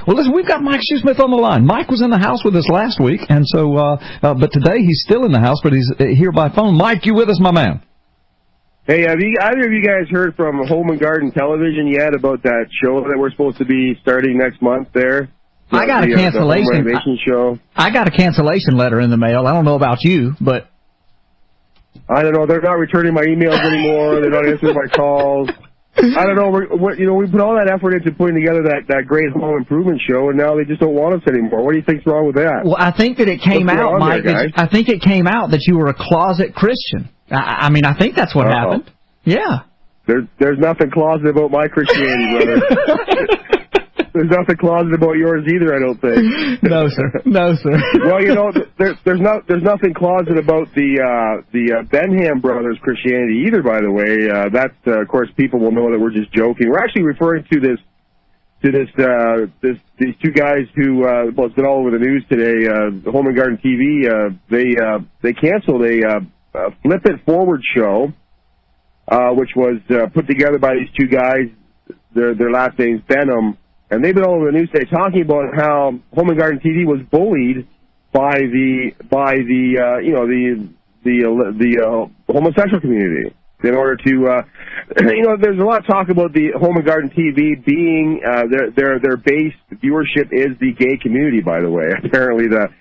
Well, listen, we've got Mike Shoesmith on the line. Mike was in the house with us last week, and so, but today he's still in the house, but he's here by phone. Mike, you with us, my man? Hey, have either of you guys heard from Home and Garden Television yet about that show that we're supposed to be starting next month there? I got a cancellation. Show. I got a cancellation letter in the mail. I don't know about you, but I don't know. They're not returning my emails anymore. They're not answering my calls. I don't know. We put all that effort into putting together that great home improvement show, and now they just don't want us anymore. What do you think's wrong with that? Well, I think that it came out, Mike. I think it came out that you were a closet Christian. I mean, I think that's what happened. Yeah. There's nothing closet about my Christianity, brother. There's nothing closet about yours either, I don't think. No, sir. No, sir. Well, there's nothing closet about the Benham brothers' Christianity either. By the way, of course, people will know that we're just joking. We're actually referring to these two guys who it's been all over the news today. Home and Garden TV. They canceled a Flip It Forward show, which was put together by these two guys. Their last name's Benham. And they've been all over the news today talking about how Home and Garden TV was bullied by the homosexual community in order to, there's a lot of talk about the Home and Garden TV being their base viewership is the gay community. By the way, apparently the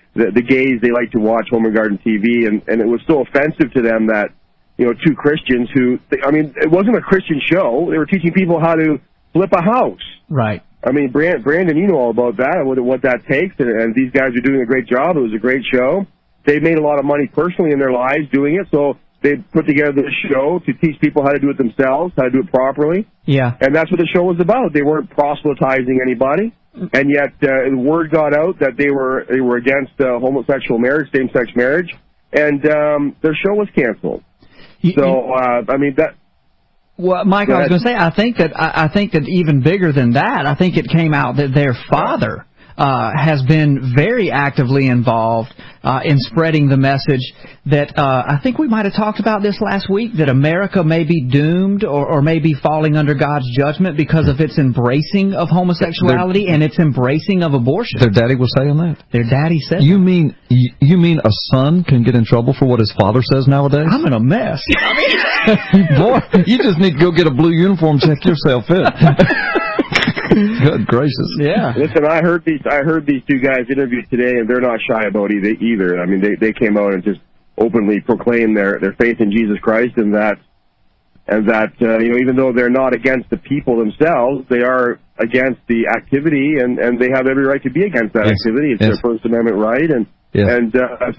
gays, they like to watch Home and Garden TV, and it was so offensive to them that two Christians it wasn't a Christian show. They were teaching people how to flip a house. Right. I mean, Brandon, you know all about that, what that takes, and these guys are doing a great job. It was a great show. They've made a lot of money personally in their lives doing it, so they put together this show to teach people how to do it themselves, how to do it properly. Yeah. And that's what the show was about. They weren't proselytizing anybody, and yet the word got out that they were against homosexual marriage, same-sex marriage, and their show was canceled. Well, Mike, I was going to say, I think that even bigger than that, I think it came out that their father has been very actively involved in spreading the message that I think we might have talked about this last week, that America may be doomed or may be falling under God's judgment because of its embracing of homosexuality and its embracing of abortion. Their daddy was saying that? Their daddy said You mean a son can get in trouble for what his father says nowadays? I'm in a mess. Boy, you just need to go get a blue uniform, check yourself in. Good gracious! Yeah. Listen, I heard these two guys interviewed today, and they're not shy about it either. I mean, they came out and just openly proclaimed their faith in Jesus Christ, and that even though they're not against the people themselves, they are against the activity, and they have every right to be against that activity. It's their First Amendment right,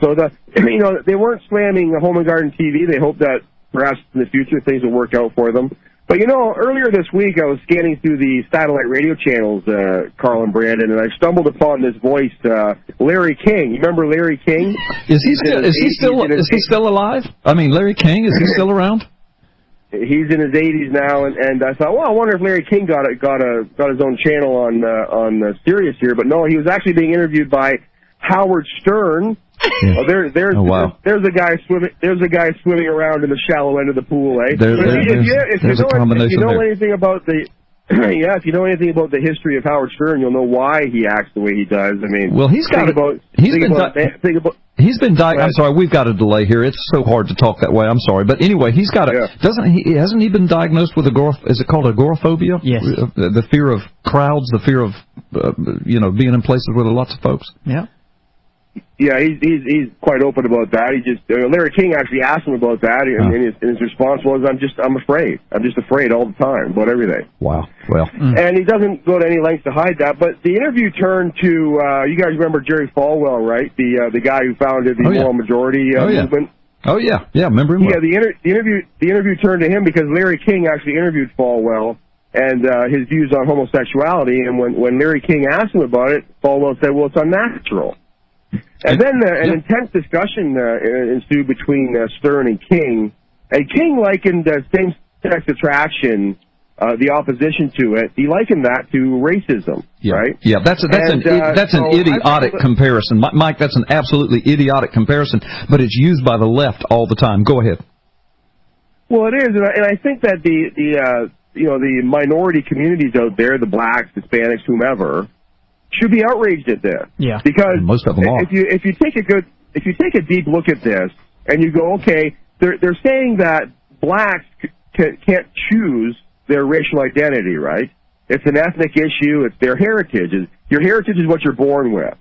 so they weren't slamming the Home and Garden TV. They hope that perhaps in the future things will work out for them. But, earlier this week I was scanning through the satellite radio channels, Carl and Brandon, and I stumbled upon this voice, Larry King. You remember Larry King? Is he still alive? I mean, Larry King, is he still around? He's in his 80s now, and I thought, well, I wonder if Larry King got his own channel on Sirius here. But no, he was actually being interviewed by Howard Stern. Yeah. There's a guy swimming around in the shallow end of the pool, eh? If you know anything about the history of Howard Stern, you'll know why he acts the way he does. I mean, well, I'm sorry, we've got a delay here. It's so hard to talk that way. I'm sorry, but anyway, hasn't he been diagnosed with is it called agoraphobia? Yes. The fear of crowds, the fear of being in places with lots of folks. Yeah. Yeah, he's quite open about that. Larry King actually asked him about that, and his response was, I'm afraid. I'm just afraid all the time about everything. Wow. Well. And he doesn't go to any lengths to hide that. But the interview turned to you guys remember Jerry Falwell, right? The guy who founded the moral majority movement. Oh yeah, remember him? Yeah, the interview turned to him because Larry King actually interviewed Falwell and his views on homosexuality. And when Larry King asked him about it, Falwell said, "Well, it's unnatural." And then an intense discussion ensued between Stern and King. And King likened same-sex attraction, the opposition to it, he likened that to racism, right? Yeah, that's an idiotic comparison. Mike, that's an absolutely idiotic comparison, but it's used by the left all the time. Go ahead. Well, it is, and I think that the minority communities out there, the blacks, Hispanics, whomever, should be outraged at this. Yeah. Because most of them are. If you take a deep look at this and you go, okay, they're saying that blacks can't choose their racial identity, right? It's an ethnic issue. It's their heritage. Your heritage is what you're born with.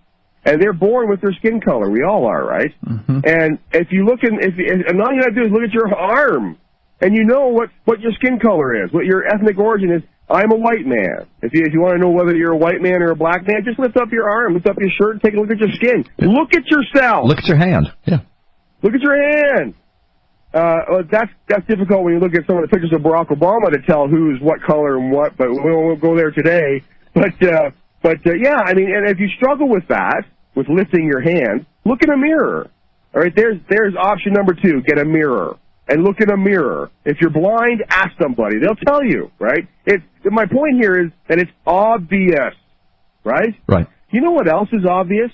And they're born with their skin color. We all are, right? Mm-hmm. And if you look and all you have to do is look at your arm, and you know what your skin color is, what your ethnic origin is. I'm a white man. If you want to know whether you're a white man or a black man, just lift up your arm, lift up your shirt, and take a look at your skin. Look at yourself. Look at your hand. Yeah. Look at your hand. That's difficult when you look at some of the pictures of Barack Obama to tell who's what color and what, but we won't go there today. But yeah, I mean, and if you struggle with that, with lifting your hand, look in a mirror. All right, there's option number 2, get a mirror. And look in a mirror. If you're blind, ask somebody. They'll tell you, right? My point here is that it's obvious, right? Right. You know what else is obvious?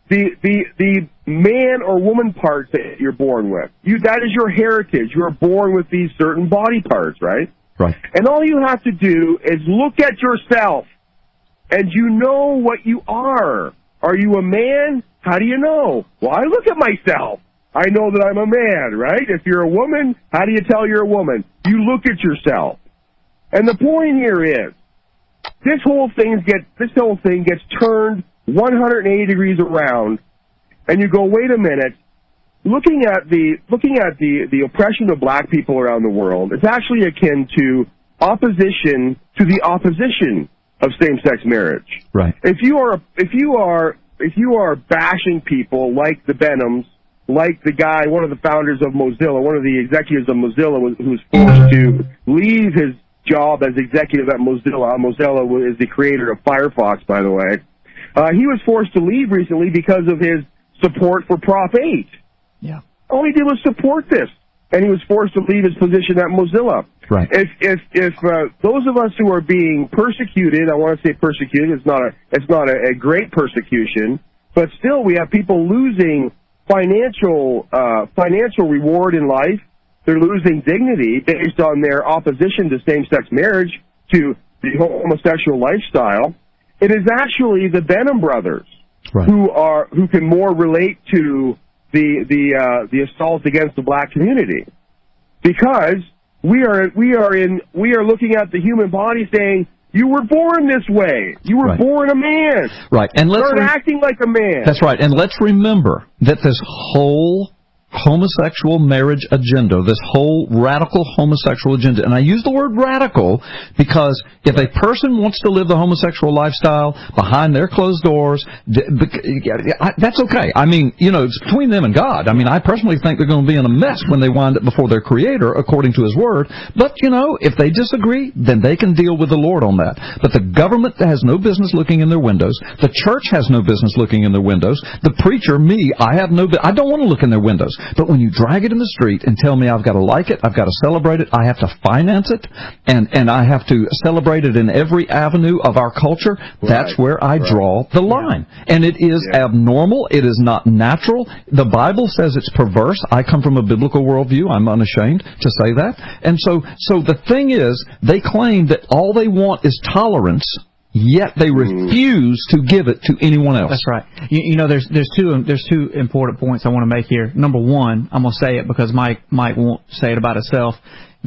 The man or woman parts that you're born with. That is your heritage. You are born with these certain body parts, right? Right. And all you have to do is look at yourself, and you know what you are. Are you a man? How do you know? Well, I look at myself. I know that I'm a man, right? If you're a woman, how do you tell you're a woman? You look at yourself. And the point here is, this whole thing gets turned 180 degrees around, and you go, wait a minute. Looking at the oppression of black people around the world, it's actually akin to opposition to the opposition of same-sex marriage. Right. If you are bashing people like the Benhams, like the guy, one of the founders of Mozilla, one of the executives of Mozilla, who was forced to leave his job as executive at Mozilla. Mozilla is the creator of Firefox, by the way. He was forced to leave recently because of his support for Prop 8. Yeah. All he did was support this, and he was forced to leave his position at Mozilla. Right. If those of us who are being persecuted, I want to say persecuted, it's not a great persecution, but still we have people losing financial reward in life. They're losing dignity based on their opposition to same-sex marriage, to the homosexual lifestyle. It is actually the Benham brothers, right, who can more relate to the assault against the black community, because we are looking at the human body saying, you were born this way. You were born a man. Right. And start acting like a man. That's right. And let's remember that this whole homosexual marriage agenda, this whole radical homosexual agenda, and I use the word radical because if a person wants to live the homosexual lifestyle behind their closed doors, that's okay. I mean, it's between them and God. I mean, I personally think they're going to be in a mess when they wind up before their Creator, according to His Word. But, if they disagree, then they can deal with the Lord on that. But the government has no business looking in their windows. The church has no business looking in their windows. The preacher, I don't want to look in their windows. But when you drag it in the street and tell me I've got to like it, I've got to celebrate it, I have to finance it, and I have to celebrate it in every avenue of our culture, that's where I draw the line. And it is abnormal. It is not natural. The Bible says it's perverse. I come from a biblical worldview. I'm unashamed to say that. And so the thing is, they claim that all they want is tolerance, yet they refuse to give it to anyone else. That's right. There's two important points I want to make here. Number one, I'm going to say it because Mike won't say it about himself.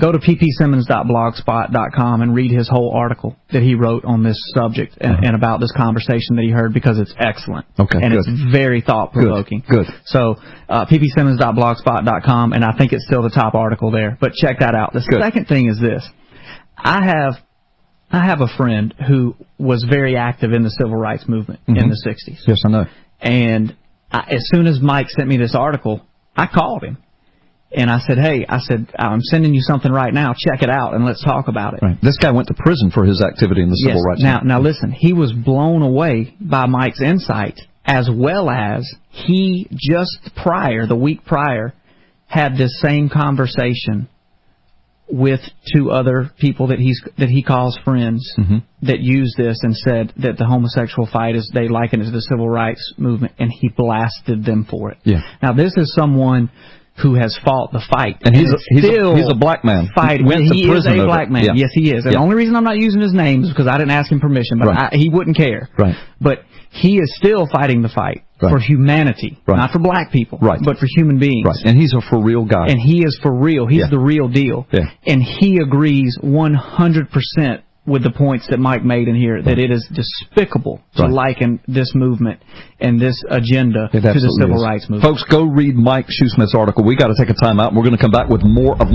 Go to ppsimmons.blogspot.com and read his whole article that he wrote on this subject and about this conversation that he heard, because it's excellent. Okay, and good. It's very thought-provoking. Good. So ppsimmons.blogspot.com, and I think it's still the top article there. But check that out. The second thing is this. I have a friend who was very active in the civil rights movement in the 60s. Yes, I know. And as soon as Mike sent me this article, I called him. And I said, hey, I'm sending you something right now. Check it out, and let's talk about it. Right. This guy went to prison for his activity in the civil rights movement. Now listen, he was blown away by Mike's insight, as well as he the week prior, had this same conversation with two other people that he calls friends that use this and said that the homosexual fight they liken it to the civil rights movement, and he blasted them for it. Yeah. Now this is someone who has fought the fight. And he's a black man. He is a black man. Yeah. Yes, he is. And the only reason I'm not using his name is because I didn't ask him permission, but he wouldn't care. Right. But he is still fighting the fight for humanity, not for black people, but for human beings. Right. And he's a for real guy. And he is for real. He's the real deal. Yeah. And he agrees 100% with the points that Mike made in here, that it is despicable to liken this movement and this agenda to the civil rights movement. Folks, go read Mike Shoesmith's article. We got to take a time out, and we're going to come back with more of